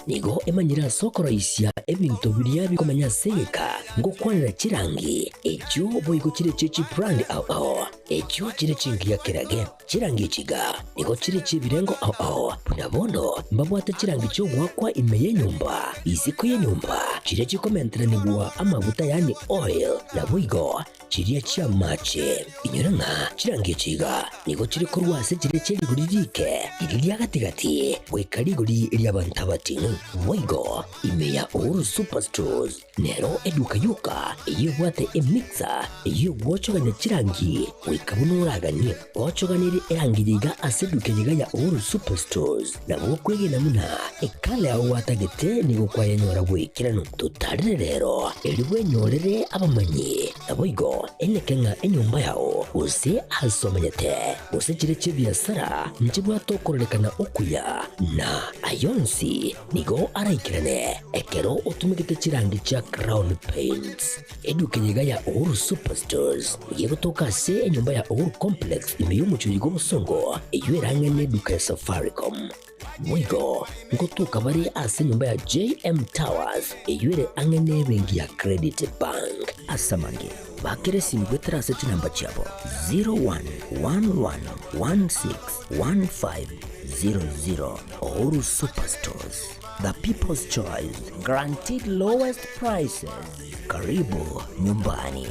nigo emanyira sokoro isya ebintu biria bikomanya seka ngo kwanira chirangi ekyo boigo chire chichi brand ao ekyo chire chingia kirage chirangi chiga nigo chire chibirengo ao punabono mbabwate chirangi cyo gwakwa imeye nyumba iziko ye nyumba chire chikomentera nigwa amavuta yani oil na boigo chiriya chia mache inyoranga chirangi chiga nigo chiri kurwase chire chiri guririke iriya gatigati wekari guri iriya bantabati boigo imeya Uhuru Superstores nero eduka yuka iyo bwate emixer iyo wochoganya chirangi wikabunuraganye wochoganire erangiriga aseduke yiga ya Uhuru Superstores na bokwege namuna ekale aho watagete nigo kwayanyora wikirano tutarire rero eriwe nyorere abamanyi na boigo Ekeonga enyumba yao use asomanyete use chire chibiasara nchibwa tokorelekana okuya na ayonsi nigo araikirane ekero utumikite chirangi cha Crown Paints eduke yiga ya Uhuru Superstores ugiye gutoka se enyumba ya Uhuru Complex imiyo mucyurigo musongo iyo erangane duka ya Safaricom Mwigo ngotuka bari ase nyumba ya JM Towers iyo angene bengi ya Credit Bank asamange bakere simbwe traseti namba chabo 0111161500 Uhuru Superstores, the people's choice, guaranteed lowest prices. Karibu nyumbani.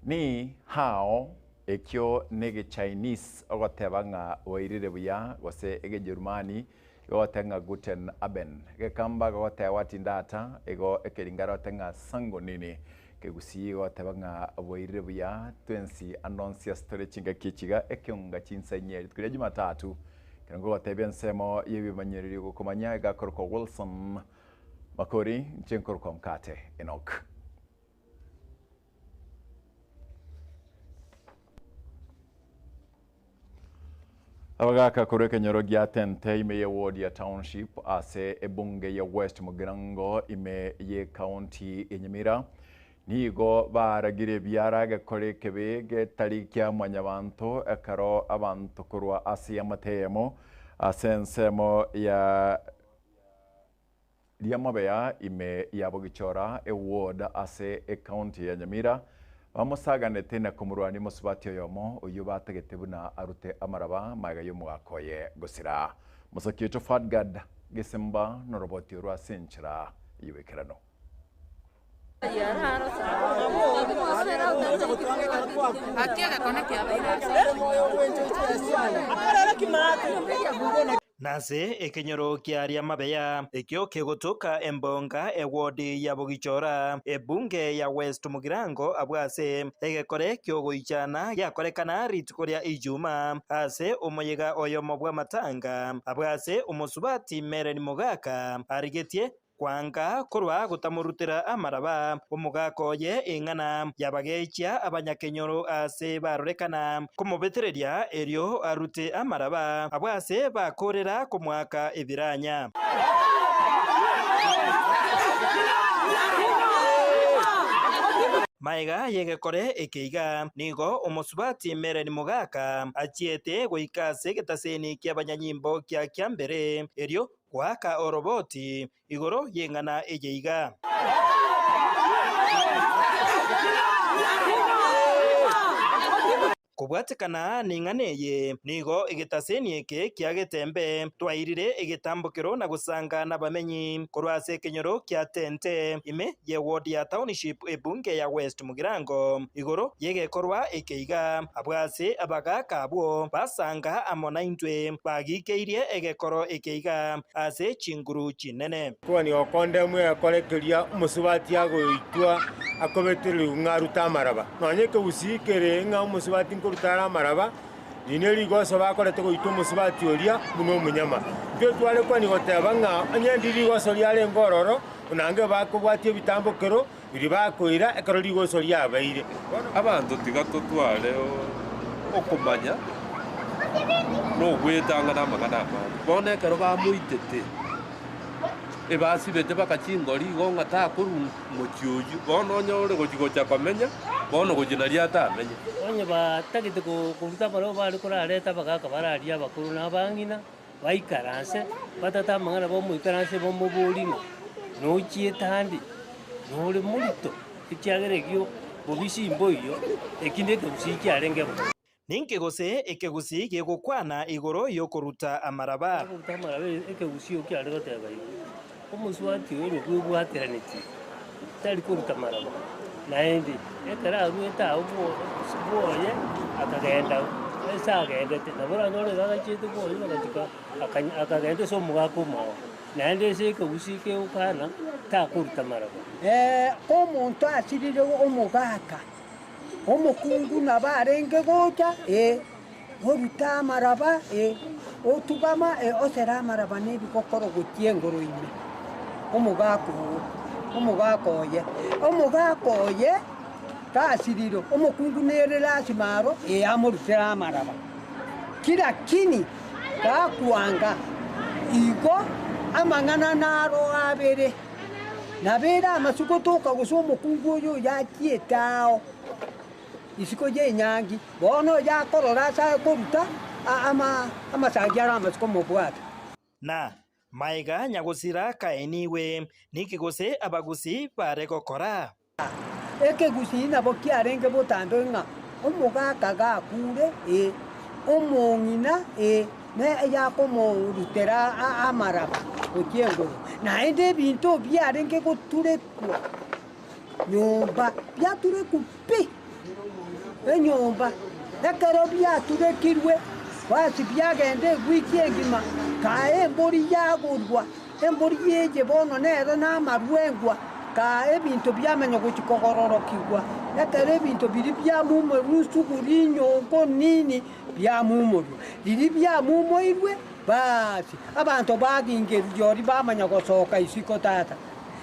Ni hao ekyo nege Chinese ogotebanga wairire buya gose ege Germany gotenga guten aben gekamba gotewa tindata ego ekeringaro tenga sango nini kegusi gotebanga wairire buya twensi annoncia story chinga kichiga Ekeonga Chinsa Inye kuri Jumatatu kirango gotebya nsemo yebimanyeriri gukomanya igakorko Wilson Makori njenkorko Mkate Enock. Abagaka kureke nyorogi ya tente ime ye ward ya township ase ebunge ya West Mugirango ime ye county Nyamira nigo baragire byaraga koreke bege tariki ya manyabanto ekaro abantu kurwa ase ya matemo asensemo ya Liamabeya ime ya Bogichora ward ase county ya Nyamira bamusagane tena kumurwani musubati yomo uyu bategete buna arute amaraba maga yo mwakoye gusira musakito Fadgad Gesemba no roboti rwa senchira yibekerano Nase ekenyoro kia Liamabeya ekyo kegotoka embonga ewodi ya Bogichora ebunge ya West Mugirango abwase egekore kyogoichana yakorekana ritukoria ijuma ase omoyega oyo mobwa matanga abwase umusubati Meren Mogaka arigetie kwanga korwa gutamurutira amaraba omugakoye ing'ana yabagecha abanyakenyoro ase barorekana kumubetereria erio arute amaraba abwase bakorera kumwaka ebiranya. Maiga yegekore ekeiga nigo omosubati Meren Mugaka achiete goikase getaseni kia banyanyimbo kia mbere erio gwaka oroboti igoro yeng'ana ejeiga. Kubwatikana ning'aneye nigo egetaseni eke kia Getembe twairire egetambukiro na gusanga n'abamenyi korwase Ekenyoro kia Tente ime ye ward ya township ebunge ya West Mugirango igoro yegekorwa ekeiga abwase abagaka abo basanga amona intwe bagikeirie egekoro ekeiga ase chinguru chinene kwani okonde mwe akorekeria umusubati agoitwa akobeteri ng'aruta amaraba nonyeke usikere ng'a umusubati nkorutara amaraba dineri goso bakorete goitwa umusubati oria muno omunyama ntwe tware kwani goteba ng'a anyendiri goso liare ngororo onange bakobwatie ebitambokero biri bakoira ekero rigoso liabaire abantu tiga totware okomanya nogwetanga namagana amani bono ekero bamoitete ebasibete bakachingori igo ng'atakoru mochi oyu bono onyore gochigocha komenya bono gochina riatamenya onye batagete koruta baro bari korareta bagaka bararia abakuru n'abang'ina baikaranse batata amang'ana bomoikaranse bomoborina nochietandi nore morito ekiageregio bobisimbo iyo ekinde ekegusi kiarengebo ninkegose ekegusi gegokwana igoro yokoruta amaraba koruta amaraba ekegusi iyo kiare goteba igo omusubati oyo gwebwateraneti tari koruta amaraba naende ekero arwete abo boye akagenda ese agendete nabora nore gagachiete boye bagachika akagenda ase omogaka omao naende ase ekegusi keokana takoruta amaraba omonto asirire omogaka omokungu nabarenge gocha oruta amaraba otugama osera amaraba nebigokoro gochia engoro ime omogaka oye kasiriro omokungu nere lasimaro amorutera amaraba kira kini gakwanga igo amang'ana naro abere nabera amasuko toka gusa omokungu oyo yachietao isiko yenyangi bono yakorora asa koruta amasangiara amasuko mobwata na maiga nyagusira kaeniwe nikigose abagusi bare gokora ekegusi nabo kiarenge botando ng'a omogaka gakure omong'ina ne yakomorutera amaraba gochiengoro naende ebinto biarenge goturekwa nyomba biaturekwa pi enyomba ekero biaturekirwe basi biagende egwiki engima kae embori yagurwa embori yeje bono nero namarwengwa ka ebinto biamenya gochikogororokigwa ekero ebinto biri biamumoru nsuguri nyongo nini biamumoru riri biamumoirwe basi abantu bagingerugiori bamanya gosoka isiko tata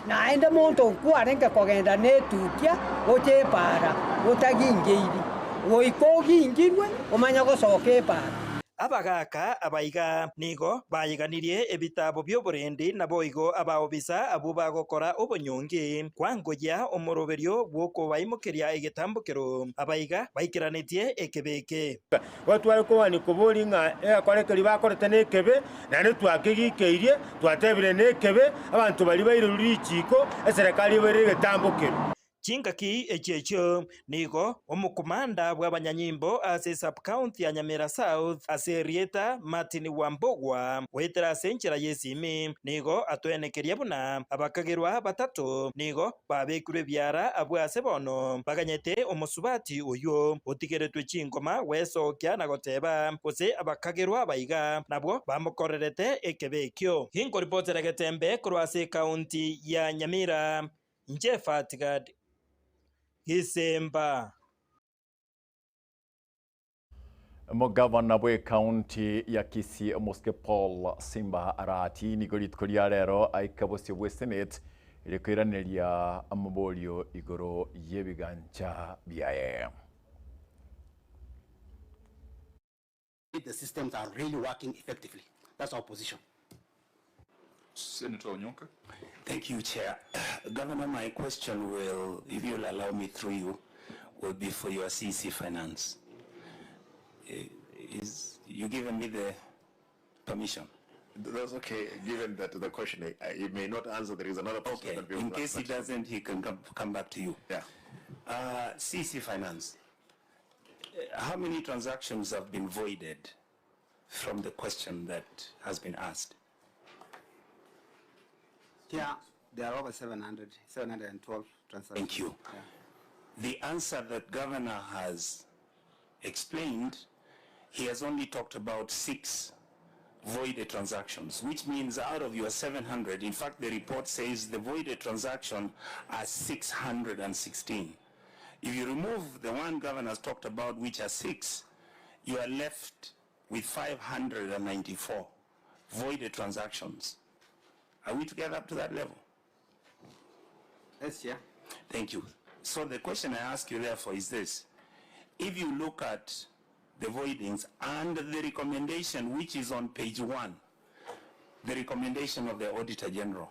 naende monto nkwarenge kogenda netukia ochepara otagingeiri goiko ogingirwe omanya gosoka epara abagaka abaiga nigo bayiganirie ebitabo by'oburendi naboigo abaobisa abo bagokora obonyongi kwangoya omoroberio bwokobaimokeria egetambukero abaiga baikiranitie ekebeke batware kobani kobori ng'a egakorekeri bakorete nekebe nane twakegikeirie twatebire nekebe abantu bari bairerwa richiko eserekari ebaire egetambukero chingaki echecho nigo omukomanda bw'abanyanyimbo ase sub-county ya Nyamira South ase Rieta Martin Wambogwa wetera ase enchera yesimi nigo atwenekeria buna abakagerwa batatu nigo babekirwe ebiara abwo ase bono baganyete omusubati oyo otigeretwe chingoma wesokia na goteba gose abakagerwa abaiga nabwo bamokorerete ekebekio hinkoripotera Getembe korwa ase county ya Nyamira Inye Fatigad Kisemba. Mugavana bwe county ya Kisii Muske Paul Simba Arati nigorit kuria rero aikabosio bwe Senate irikwiraniria amabolio igoro yebigancha biaye. The systems are really working effectively. That's our position. Senator Enock. Thank you, Chair. Governor, my question will, if you'll allow me through you, will be for your CC Finance. Is you given me the permission? That's okay, given that the question, he may not answer, there is another person. Okay, in case he doesn't, he can come back to you. Yeah. CC Finance, how many transactions have been voided from the question that has been asked? Yeah, there are over 712 transactions. Thank you. Yeah. The answer that Governor has explained, he has only talked about 6 voided transactions, which means out of your 700, in fact, the report says the voided transaction are 616. If you remove the one Governor has talked about, which are 6, you are left with 594 voided transactions. Are we together up to that level? Yes, yeah. Thank you. So the question I ask you therefore is this. If you look at the voidings and the recommendation which is on page 1, the recommendation of the Auditor General,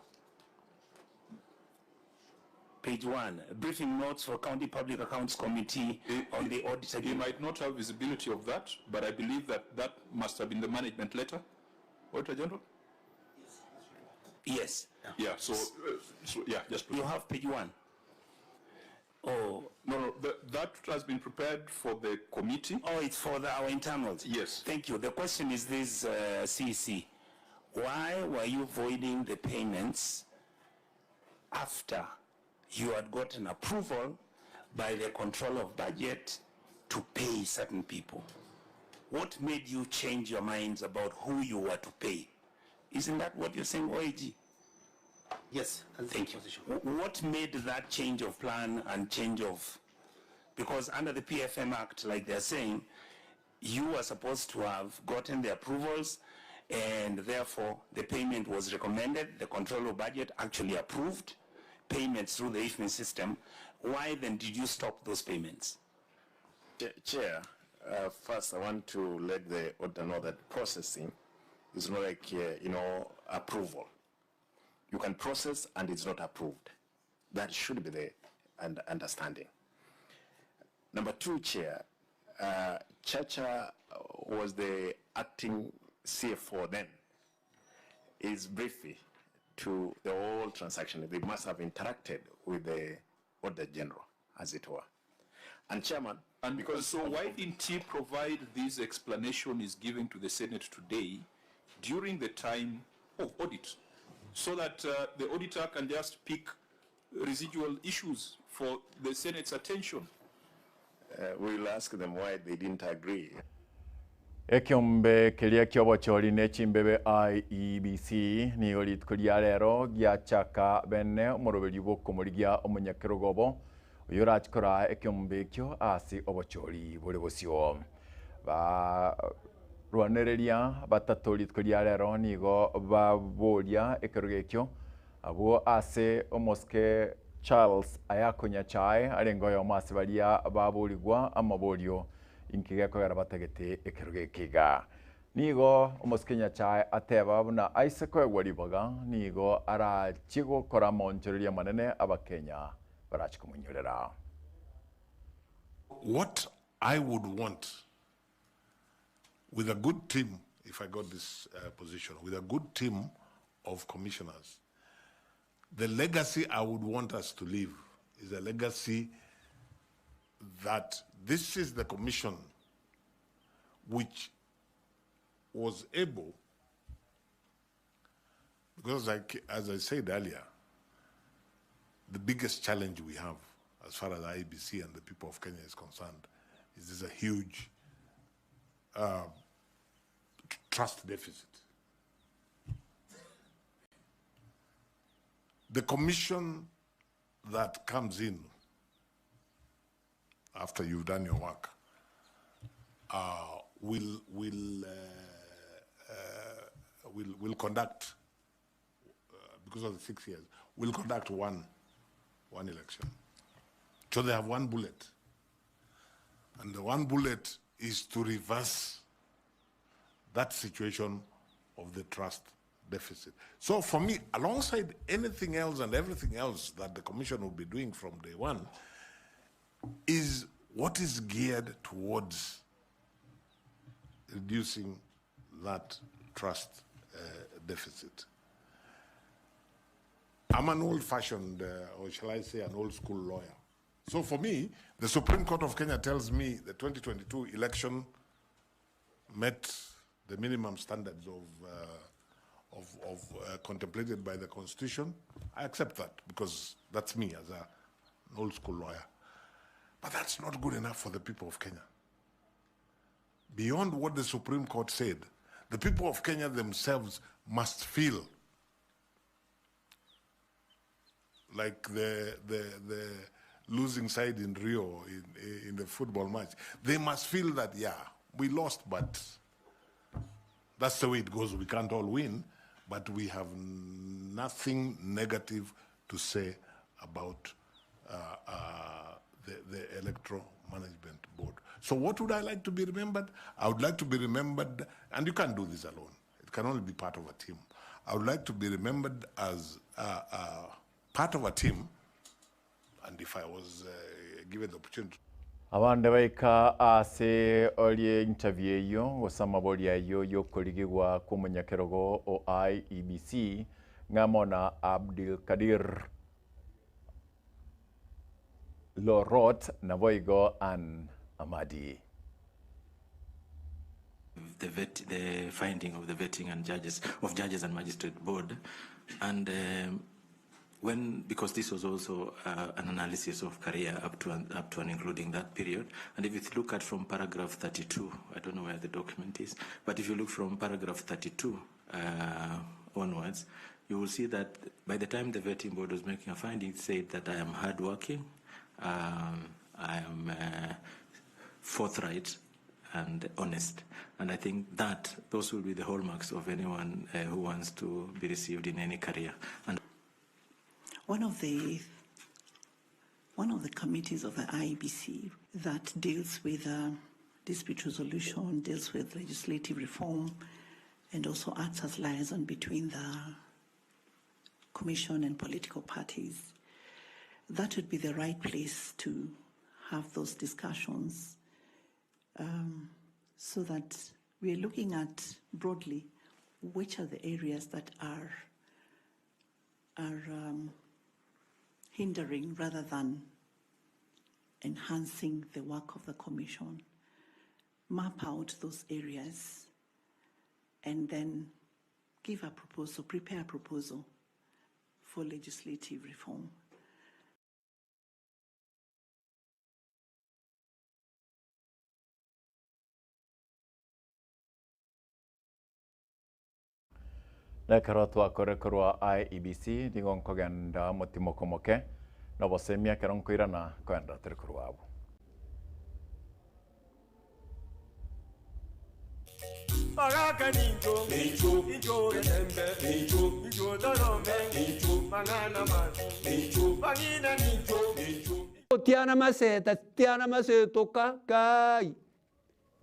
page 1, briefing notes for County Public Accounts Committee on the Auditor General. You might not have visibility of that, but I believe that that must have been the management letter, Auditor General? Yes. Yeah, so yeah, just you have page 1. Oh no, that has been prepared for the committee. Oh, it's for our internals. Yes. Thank you. The question is this, CC. Why were you voiding the payments after you had gotten approval by the control of budget to pay certain people? What made you change your minds about who you were to pay? Isn't that what you're saying, OAG? Yes. Thank you. What made that change of plan and change of, because under the PFM Act, like they're saying, you were supposed to have gotten the approvals and therefore the payment was recommended, the control of budget actually approved payments through the IFMI system. Why then did you stop those payments? Chair, first I want to let the auditor know that processing is not like, approval. You can process and it's not approved. That should be the understanding. Number 2, Chair, Chacha was the acting CFO then. Is briefly to the whole transaction. They must have interacted with the Auditor General, as it were. And Chairman, and because so why didn't he provide this explanation is given to the Senate today during the time of audit, so that the auditor can just pick residual issues for the Senate's attention? We'll ask them why they didn't agree. Ekeombe kelia kiobo chori nechimbebe IEBC ni olit kuria rero giachaka bene morobeli boko morigia omunyakerogobo yorachkora ekeombe kyo asi obochori bole bosio ba rwanereria batatolit kuria rero nigo babolia ekerogekyo abo ase omoske Charles ayakonya chai arengoyo masibalia babuligwa amabolio inkiga kwera batagete ekerogekiga nigo omoskenya chai ateba buna aise kwegwaribaga nigo ara chigo kora moncheria manene abakenya barachikumunyorera. What I would want with a good team, if I got this position, with a good team of commissioners, the legacy I would want us to leave is a legacy that this is the commission which was able, because as I said earlier, the biggest challenge we have as far as IEBC and the people of Kenya is concerned is there's a huge trust deficit. The commission that comes in after you've done your work will conduct, because of the 6 years, will conduct one election. So they have one bullet. And the one bullet is to reverse that situation of the trust deficit. So for me, alongside anything else and everything else that the Commission will be doing from day one, is what is geared towards reducing that trust deficit. I'm an old-fashioned, or shall I say an old-school lawyer. So for me, the Supreme Court of Kenya tells me the 2022 election met the minimum standards contemplated by the Constitution. I accept that because that's me as an old-school lawyer. But that's not good enough for the people of Kenya. Beyond what the Supreme Court said, the people of Kenya themselves must feel like the losing side in Rio in the football match. They must feel that, yeah, we lost, but that's the way it goes. We can't all win, but we have nothing negative to say about the Electoral Management Board. So what would I like to be remembered? I would like to be remembered, and you can't do this alone. It can only be part of a team. I would like to be remembered as part of a team, and if I was given the opportunity. Abande baika ase olie interview yo gusama bolia yo yokorigirwa kumunyakerogo o IEBC ngamona Abdul Kadir Lorot Navoigo and Amadi. The finding of the vetting and judges and magistrate board, and because this was also an analysis of career up to and including that period, and if you look at from paragraph 32, I don't know where the document is, but if you look from paragraph 32 onwards, you will see that by the time the vetting board was making a finding, it said that I am hardworking, I am forthright and honest, and I think that those will be the hallmarks of anyone who wants to be received in any career. And one of the committees of the IEBC that deals with dispute resolution, deals with legislative reform, and also acts as liaison between the Commission and political parties, that would be the right place to have those discussions, so that we're looking at broadly which are the areas that are hindering rather than enhancing the work of the Commission, map out those areas, and then give a proposal, prepare a proposal for legislative reform. Nekarotwa korekorwa IEBC nigon kogenda motimokomoke na bosemia keronkoirana kwenda terekorwa abo. Magaka ninjo, ninjo getembe, ninjo dorome, mangana mazi, mangina ninjo. Tiana maseta kai.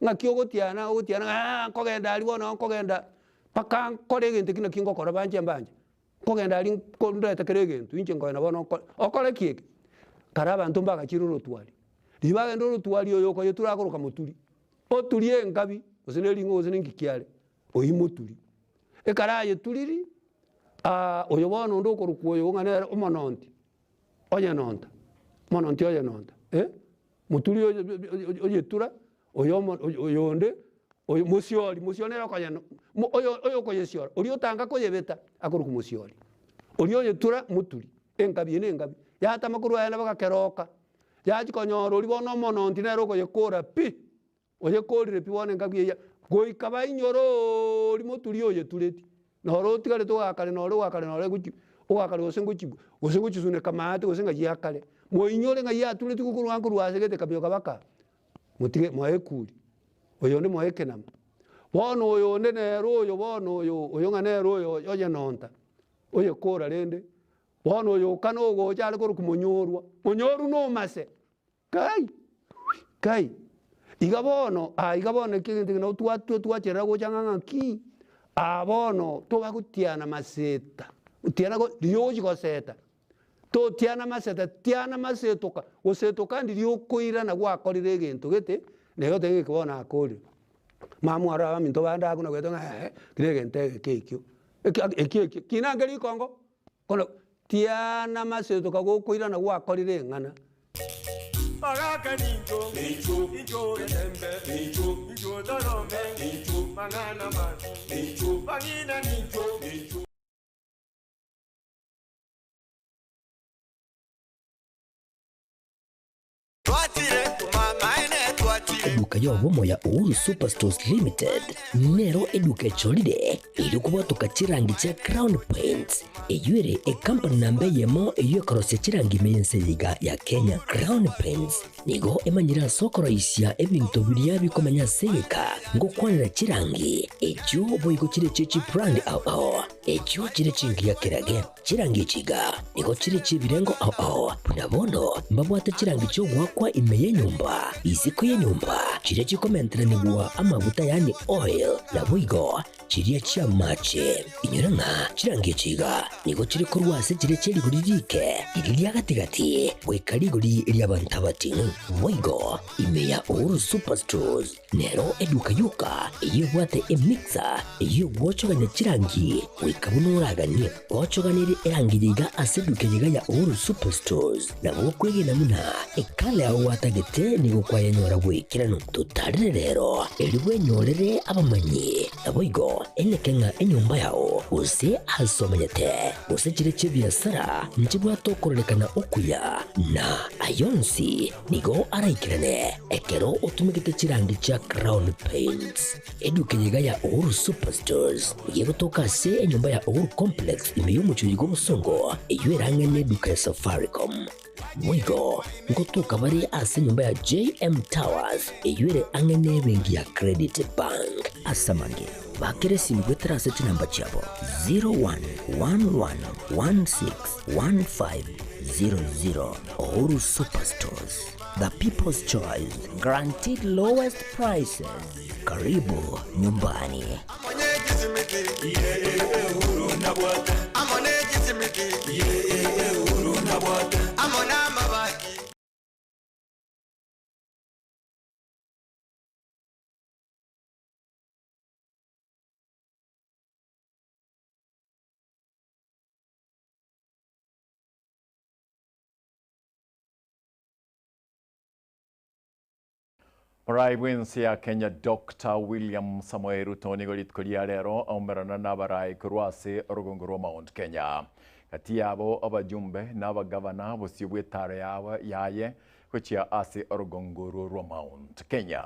Ngakio tiana kogenda aliwona kogenda. Paka kore gente kina kingo kora banje kogenda ali kondeta keregentu inche ngoina bono okole kieke karaba ntumba gachiruro twali liba ndoro twali oyo ko yetura akoroka muturi otulie ngabi oseneli ngo osenengi kiale oyimuturi ekaraye turiri oyo bono ndo korukuoyo ngane omononti onya nonta muturi oyo tura oyo onde oyo musioli era kanyano oyo koyesiora oli otanga koyebeta akuru kumusioli oli oyo tura muturi engabi yata makuru yana bagakeroka yaji konyoro oli bono mono ntinero koyekora pi oyekorire pi wona engabi ya goikaba inyoro oli muturi oyo tureti noro tigale to akale guchi ogakale osenguchi sune kamate osenga yakale mo inyore nga ya tureti kukuru ankuru asegete kabyo kabaka mutige moekuri oyo ndi moekenam bono oyo ndi nero oyo bono oyo ng'a nero oyo oye nonta oye kora rende bono oyo kana ogo chale koru kumonyorwa monyoru no mase kai iga bono kintu no twachera gochanga ki bono tobagutiana maseta utiana go ryoji goseta to tiana masetoka gosetoka ndi ryokoira na gwakorire gintu gete nego tege kubona akori mamwara aminto banda akuna gwetonga kirege ntege kekyo ekyo kinangeri kongo kono tiana masetoka gokoira na gwakorire ngana Magaka ninjo, ninjo Getembe, ninjo Dorome, Mangana Man, Mangina ninjo. Eduka yobomo ya Uhuru Superstores Limited nero eduka echolide ilikubotoka chirangi cha Crown Paints eyuere company nambe yemo eyokorose chirangi meyenseyiga ya Kenya. Crown Paints nigo emanyira sokoro isya ebintu biria bikomanya seyeka ngokwanira chirangi ekyo boigo chire chechi brand ao ekyo chire chingi ya kirage chirangi chiga nigo chire chibirengo ao punabono mbabwate chirangi cyo gwakwa imeye nyumba iziko ye nyumba chire chikomentera nigwa amavuta yani oil na boigo chiria chia mache inyuranga chirangi chiga nigo chire kurwase chire cheri guririke iriria gatigati bwekariguri ria bantabatinu boigo imeya Uhuru Superstores nero eduka yuka iyo bwate emixer iyo bwochoganya chirangi wikabunuraganie bwochoganire erangi yiga aseduke yiga ya Uhuru Superstores na bokwege namuna ekale aho watagete nigo kwayanyora bwikirano tutarire rero eliwe nyorere abamanyi na boigo enekenga enyumba yao use asomanyete use chire chibiasara njibwa tokorelekana okuya na ayonsi nigo araikirane ekero utumikite chirangi cha Crown Paints eduke yiga ya Uhuru Superstores yego toka se enyumba ya Uhuru Complex imeyumucho yigo musongo eyueranga neduka ya Safaricom Mwigo ngotuka bari ase nyumba ya JM Towers eyuere angene bengi ya Credit Bank asamange bakere simu gweterase chinamba chabo 0111161500 Uhuru Superstores, the people's choice, guaranteed lowest prices. Karibu nyumbani. Muraibwensi ya Kenya Dr. William Samoei Ruto nigorit kuria rero aumerana nabarai kurwase orugungu rwa Mount Kenya. Kati yabo abajumbe n'abagavana bosibwe tare yawe yaye kuchia ase orugungu rwa Mount Kenya.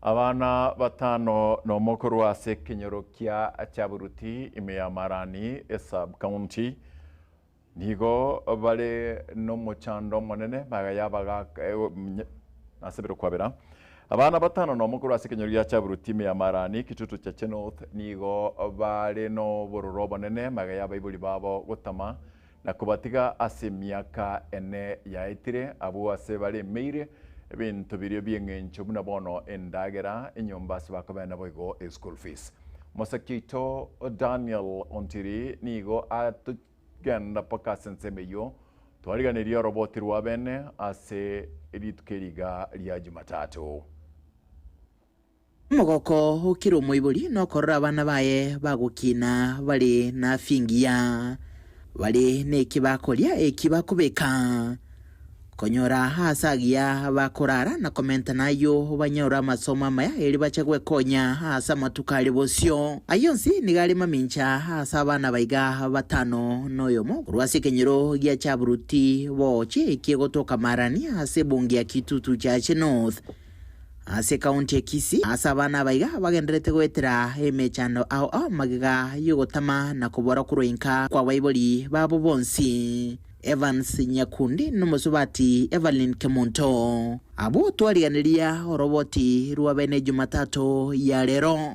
Abana batano no mukuru wa Kinyoro kia Chaburuti imeyamarani sub county nigo bale no muchando monene bagaya baga nasibiro kwabera Abana batano no mukuru asekenyoria cha burutime ya marani kitutu cha Chenoth nigo bari no bororobo nene magaya baibuli babo gutama na kubatiga ase miaka ene yaitire abo ase bari meire ebintu birio byeng'encho buna bono endagera enyomba sibakobena boigo school fees Mosakito Daniel Ontiri nigo atugenda paka sensemeyo twariganiria roboti rwa bene ase eritukeriga lya Jumatatu. Mogoko ukiro moibori no korora abana baye bagukina bali na fingia bali nekibakoria ekibakubeka konyora hasagia bakorara na komenta nayo banyora masomo maya eri bachagwe konya hasa matukali bosyo ayonsi nigali mamincha hasa abana baiga batano noyomo rwasikenyero gya chaburuti boche ekigotoka marani hase bungia kitutu cha Chenoth ase kaunti ya Kisii asa abana baiga bagenderete gwetera emechano ao magiga yogotama na kubora kuroinka kwa baiboli babo bonsi Evans Nyakundi n'umusubati Evelyn Kemunto abo twariganiria oroboti ruwa bene Jumatatu ya lero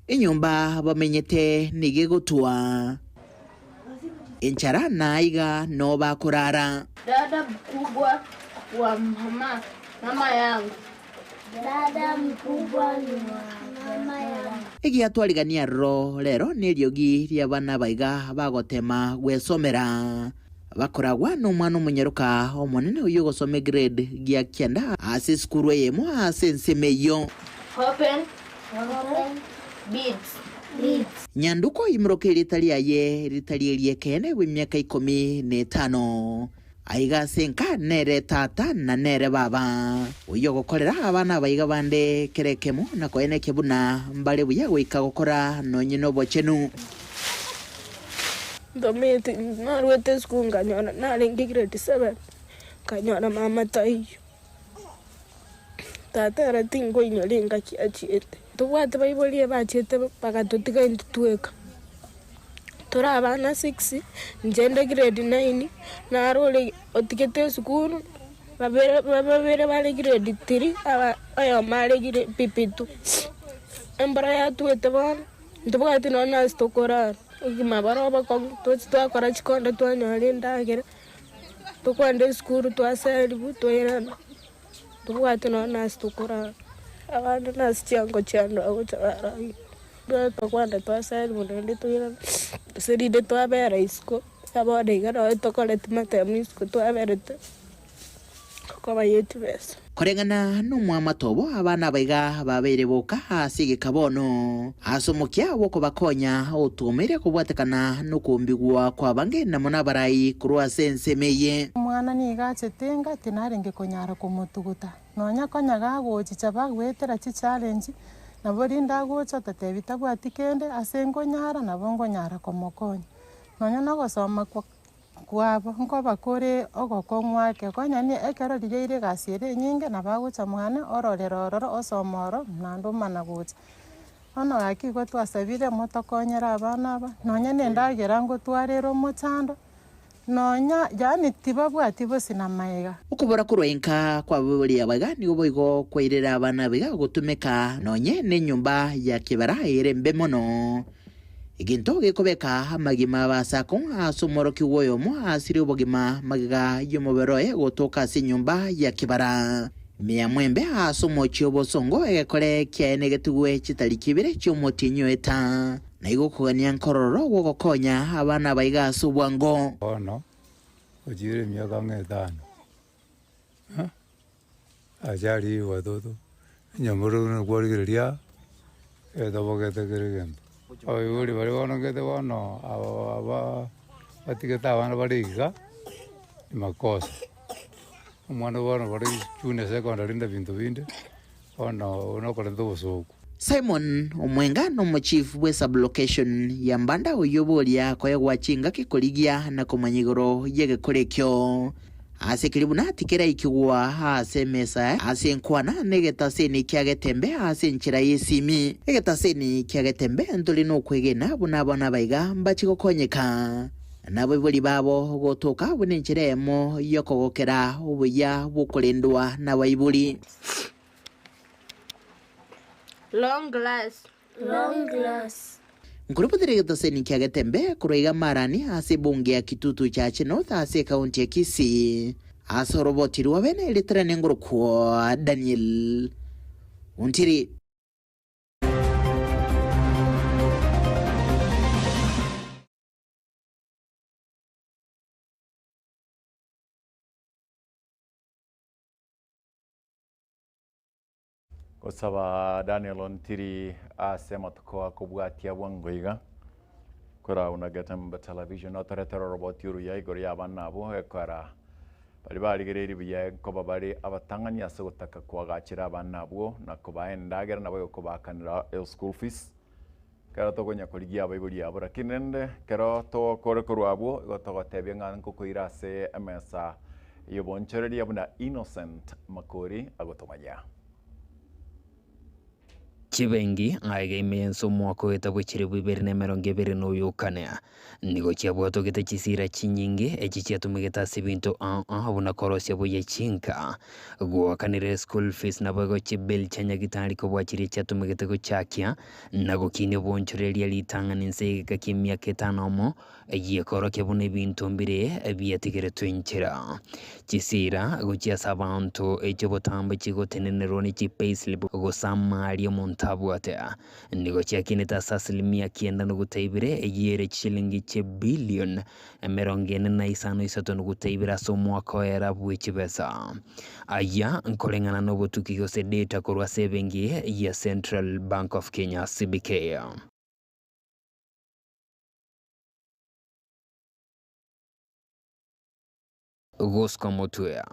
inyumba bamenyete nigegotua enchara na iga no bakurara dada mkubwa wa mama yangu dada mkubwa ni mama yangu igi atwarigania lero niryogi rya bana baiga bagotema gwesomera bakoragwa n'umwana umunyeruka omunene uyo gosome grade gya kyenda ase skuru yemo ase nsemeyo open beads nyanduko imroke ritali liekene w'imyaka 15 aiga senka nere tata na nere baba uyo gokorera abana baiga bande kerekemo na koene kebuna mbale buya wika gokora nonyino bochenu Domete narwete school nganyona naringi grade 7 kanyona mama tayo tata ratingo inyolinga kiachete tubwate baiboli bachete pakatotika intutweka tora abana 6 njende grade 9 narole otikete school babere bale grade 3 ayo male grade pipitu embra ya tuete bana tubwate nona stokora igimabara bakong twa kora chikonda twanyolinda agera tukwande school twasalibu toyana tubwate nona stokora abana nasicyango cyano abo tabara twakwanda twasalibu ndende toyana seride twabera isko abode gara tokolete mata misko twaberete kwa yetu besa korengana n'umwamatobo abana baiga babere boka asige kabono asomokia woko bakonya otumire kubwatekana nukumbigwa kwa bange na mona barayi kurwa sensemeye mwana niga chetenga tinarenge konyara kumutuguta nonya konyaga gochicha bagwetera chi challenge naborinda gocha tatebita bwatikende asengo nyara nabongo nyara komokonya nonya nagosoma kwabo ngo bakore ogokongwake konyani ekero rigeire gasire nyinge nabagucha mwana ororero osomoro nanduma nagucha ono akigwa twasabire motokonyera abana aba nonya nendagera ngo twarero mochando nonya yani tibabwati bose na maiga ukubora kuroinka kwa bibuli abaga nigo boigo kwairera abana biga gutumeka nonye nenyumba ya kibara irembe mono iginto gekobeka magima basako asomoroki woyomo asiri ubogima magiga yomoberoe gotoka sinyumba ya kibara Mia mwembe asomochi obosongo egekore kiene getuwe chitari kibire cyomotinyo eta na igokugania nkororo gogokonya abana baiga asubwango ono ojire myaka 5 ajali wadodo nyamuru ngwarigeria edabogete geregendo oyuri bari wono gete wono aba batigeta abana bariga makosa umwana wono bari chune secondary nda bintu binde ono unokorendo busuku Simon Omwenga no mochief we sublocation ya Mbanda uyobolia kwa gwachinga kikoligia na komanyigoro yege kolekyo ase kilibuna tikera ikiwa ase mesa ase nkwana negeta seni kya Getembe ase nchira yesimi negeta seni kya Getembe ndoli no kwegena buna bana baiga mbachiko konyeka nabo boli babo gotoka bunenchiremo yokogokera ubuya bukolendwa na baibuli Long glass. Long glass. Nkuruputhiregetho seni kia Getembe kuroiga marani ase bunge ya Kitutu Chache North ase kaunti ya Kisii. Asa roboti ruwabene ilitrane ngurukuwa Daniel Untiri. Kosaba Daniel Ontiri asema tukoa kubwatia bwangoiga kora una Getembe Television otoretero robot yuru ya igori abana abo ekora bali gereri biye koba bali abatanganya so gutaka kwagacira abana abo na kubaendagera nabo kubakanira school fees kera togonya kurigia abaiburi abo rakinende kero to kore kurwabo gotogotebye nganko kuirase emesa yobonchereri abuna Innocent Makori agotomanya Chibengi aigemenso mwako wetabwechire bwibere merongo ibere n'uyukane nigo chiabwatogete chisira chinyingi echichiatumigeta bintu abuna korosya buye chinka gwakanire school fees nabago chibil chanyagitari ko bwachire chiatumigete guchakia nago kine bonchoreria litanganise kakimya ketanomo yekoro kebune bintu mbire byatigere twinchira chisira guchiasa abantu echobotambe chigotenenero ni chipayslip gosamari montabuatea nigo chiakineta asilimia 9.2 eyere chilingi che billion merongene na isano isato n'ugutebira so mwaka era bw'ikibesa aya nkolengana n'obutuki gose data korwa sebengi ya Central Bank of Kenya CBK Gosko Motuya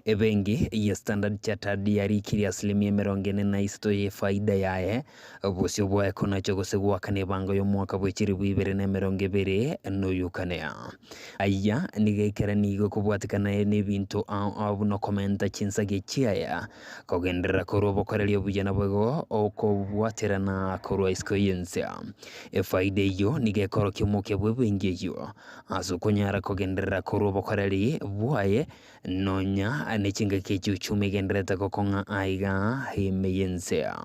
ebengi ya Standard Chartered yarikiri asilimia 40 ye faida yaye busyo bwa ekonacho gose gwakane bango yo mwaka bwechiri bwibere na 20 n'uyukanea aya nigekera nigo kubwatikana n'ebintu abu no komenta Chinsa gechiaya kogendera korobo korelyo bujana bwego okobwatera na korwa iskoyensia faida yo nigekoro kimuke bwebenge yo azukunyara kogendera korobo koreli bwaye nonya anechinga kechuchume gendreta kokonga aiga himeyensea.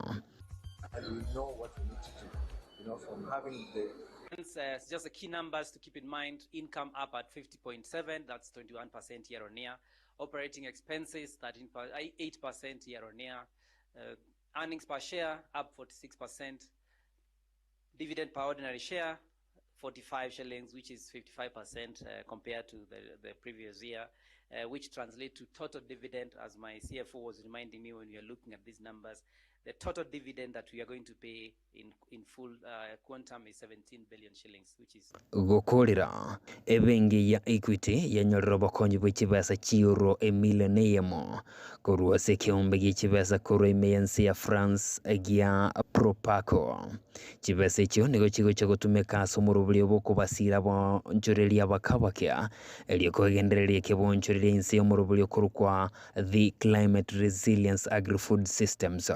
And we know what we need to do, from having the... just the key numbers to keep in mind: income up at 50.7, that's 21% year on year. Operating expenses 8% year on year. Earnings per share up 46%. Dividend per ordinary share 45 shillings, which is 55% compared to the previous year. Which translate to total dividend, as my CFO was reminding me when we are looking at these numbers, the total dividend that we are going to pay in full quantum is 17 billion shillings, which is... Gokorira, ebengi ya Equity ya nyorobo konyi bw'ikibasa chiuro emilionemo korwa sekiombe g'ikibasa korwa emeyensi ya France gya Propaco. Kibasa ekyo nigo kigo kyo gutumika somurubuli obwokubasira bonchoreria bakabakya elyokogendereria kebonchoreria ensi y'omurubuli okurukwa the Climate Resilience Agri-Food Systems.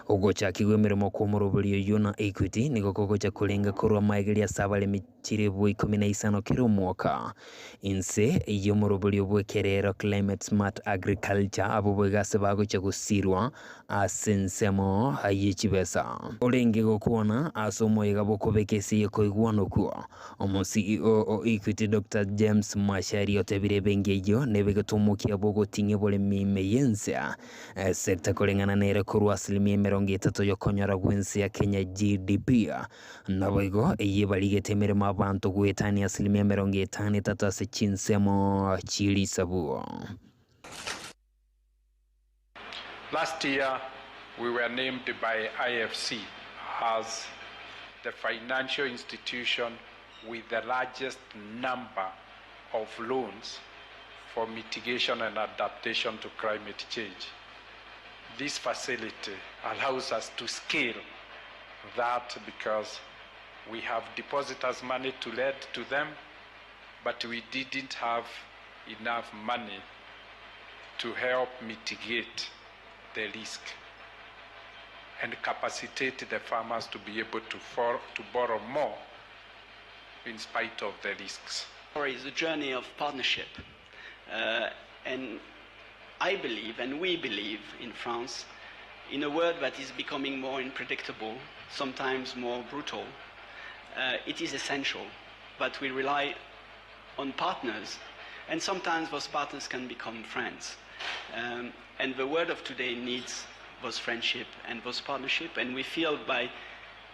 Ugochakigwa emirimo kw'omurubuli oyo na Equity nigo kogocha kulenga korwa maegeria sabale michire bwa 15 kiri omwaka inse y'omurubuli obwekerero Climate Smart Agriculture abo bwegase bagocha gusirwa asensemo y'ekibesa olenge gokuona asomoyega bokobekesi yekoigwano kuwa omo CEO Equity Dr. James Mashari otebire bengeyo nebegatomukia bogotinge bole mimeyensa sekta kolengana nere korwa asilimia 30 yokonyora gwensi ya Kenya GDP nabego yebaligete emirimo abantu gwetani asilimia 53 ase chinsemo chili sabuo. Last year, we were named by IFC as the financial institution with the largest number of loans for mitigation and adaptation to climate change. This facility allows us to scale that because we have depositors' money to lend to them, but we didn't have enough money to help mitigate the risk and capacitate the farmers to be able to borrow more in spite of the risks. It's a journey of partnership, and I believe, and we believe in France, in a world that is becoming more unpredictable, sometimes more brutal, it is essential that we rely on partners, and sometimes those partners can become friends. And the world of today needs those friendship and those partnership, and we feel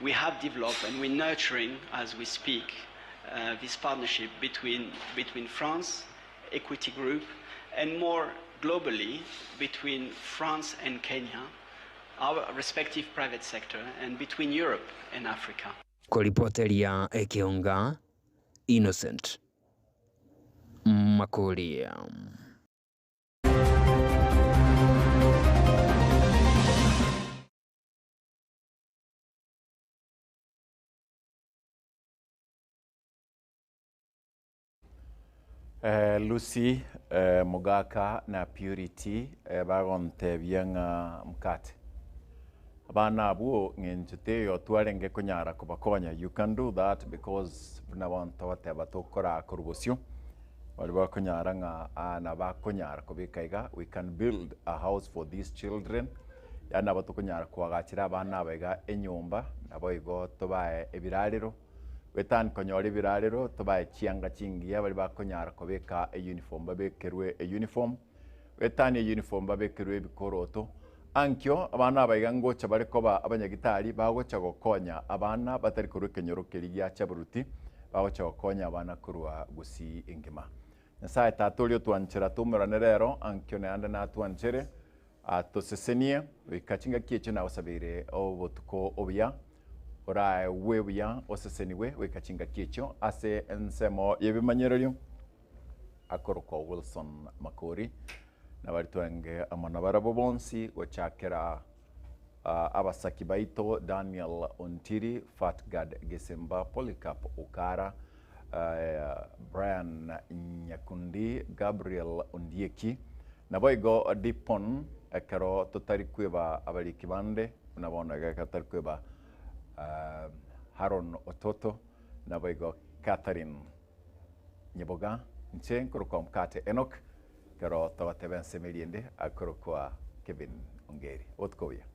we have developed and we're nurturing as we speak this partnership between France, Equity Group, and more globally between France and Kenya, our respective private sector, and between Europe and Africa. Kuripoteria Ekeonga, Innocent Makuria. Lucy Mugaka na Purity bagontebia Mkate abana abo ngenjete yo twarenge kunyara kubakonya. You can do that because bunabonto bateba tokora korubosyo bali bakunyara ana bakunyara kubikaiga. We can build a house for these children yana batukunyara kwagachira abana bega enyumba nabo igo tobaye ebirariro wetan konyori birariro tobaye chianga chingia bali bakonyara kubeka a uniform babekerwe a uniform wetan uniform babekerwe bikoroto ankyo abana bayigango chabare koba abanyagitari bagocha gokonya abana batari kuru kenyoro keriya chaburuti bagocha gokonya abana kurwa gusi ingema nyasaye tatolio twanchera tumura rero ankyo ne anda na twanchere atosesenie wikachinga kiecho na osabire obotuko obya ora webuya oseseniwe wikachinga kiecho ase ensemo yebimanyerero akoroko Wilson Makori na baritwange amana barabo bonsi gochakera abasaki baito Daniel Ontiri, Fatgad Gesemba, Polycarp Okara, Brian Nyakundi, Gabriel Ondieki na boigo Dipon ekero totarikueba abali kibande unabona gatarikueba Haron Ototo na boigo Catherine Nyeboga nchen kuruko Mkate Enock kero tawateben semeliende akuruko Kevin Ongeri otkoya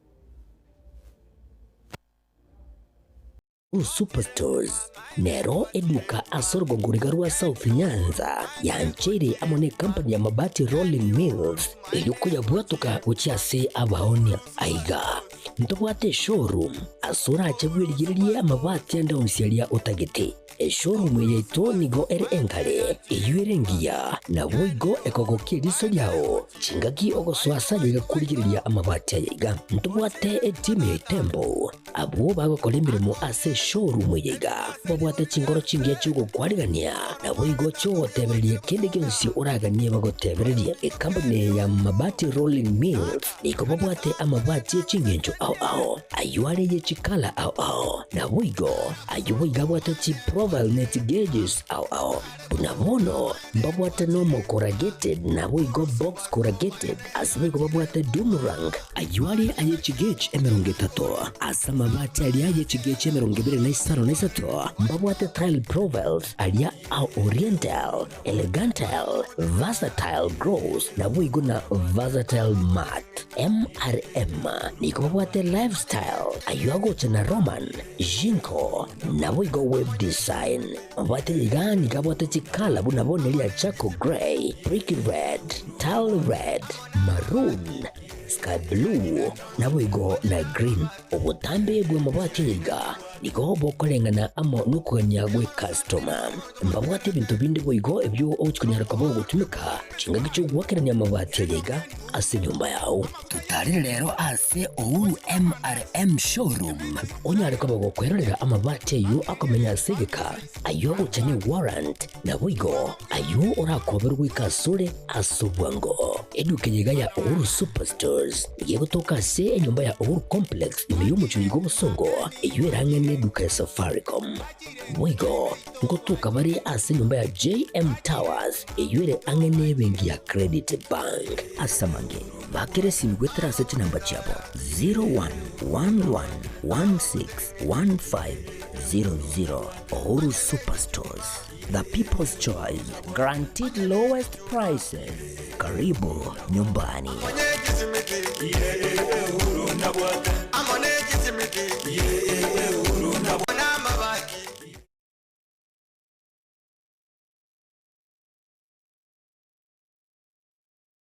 Superstores nero eduka asorgo ngurigarua South Nyanza yanchere amone company ya mabati Rolling Mills eyuko ya bwatuka uchiase abaonia aiga ntobwate showroom asura achebwirigirie amabati anda unsialia utagete showroom yeto nigo enkale eyuerengia na boigo ekogokiriso yao chingaki ogoswasa yiga kurigiriria amabati aiga ntobwate team Tembo abo bagokolembere mu ase showroom yiga babwate chingoro chingia chugo kwarigania na boigo cho tebereria kende kensi uraganie bagotebereria company ya mabati Rolling Mills niko babwate amabati chingenjo ao ayuare ye chikala ao na boigo ayuiga bwate chi profile net gauges ao unabono babwate normal corrugated na boigo box corrugated asibigo babwate Dumarang ayuare aye chigage emerongetato asama mabati alia yechigeche merongibire na isaro na isato mbabwate tile profiles alia au oriental elegantal versatile gross na buigo na versatile mat MRM niko babwate lifestyle ayuago chana Roman Jinko na buigo web design mbabwate ligani kabwate chikala bunabonelia chako gray brick red tile red maroon sky blue na buigo na green ubutambe bwe mabwate yiga niko bokolengana amo nukuganya gwe customer mbabwate bintu bindi buigo ebyo okunyara kabo gutumika chinga gicho gwakeranya mabwate yiga ase nyumba yao tutari rero ase ouru MRM showroom onyare kabo gukwerera amabwate yu akomenya segeka ayo guchane warrant na buigo ayo urakoberwa ikasure asubwango eduke yiga ya ouru superstores yego toka se enyumba ya ouru complex imeyumucho yigo busongo iyo erangene duka ya Safaricom buigo ngotuka bari ase nyumba ya JM Towers iyo ere angene bengi ya Credit Bank asamange bakere simgwetera seti namba chabo 0111161500 Ouru Superstores, the people's choice, guaranteed lowest prices. Karibu nyumbani. what